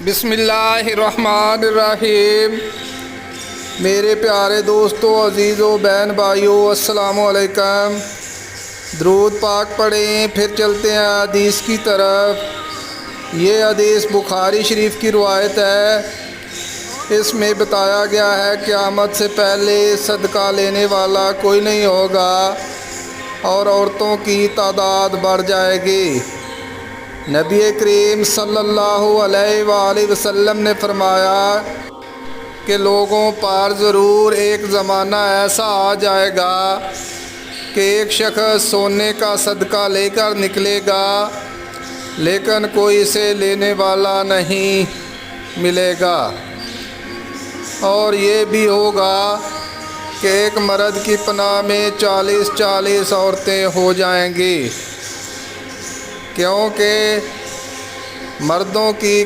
بسم اللہ الرحمن الرحیم۔ میرے پیارے دوستو، عزیزو، بہن بھائیو، السلام علیکم۔ درود پاک پڑھیں، پھر چلتے ہیں حدیث کی طرف۔ یہ حدیث بخاری شریف کی روایت ہے۔ اس میں بتایا گیا ہے قیامت سے پہلے صدقہ لینے والا کوئی نہیں ہوگا اور عورتوں کی تعداد بڑھ جائے گی۔ نبی کریم صلی اللہ علیہ وآلہ وسلم نے فرمایا کہ لوگوں پر ضرور ایک زمانہ ایسا آ جائے گا کہ ایک شخص سونے کا صدقہ لے کر نکلے گا لیکن کوئی اسے لینے والا نہیں ملے گا، اور یہ بھی ہوگا کہ ایک مرد کی پناہ میں 40 عورتیں ہو جائیں گی، کیونکہ مردوں کی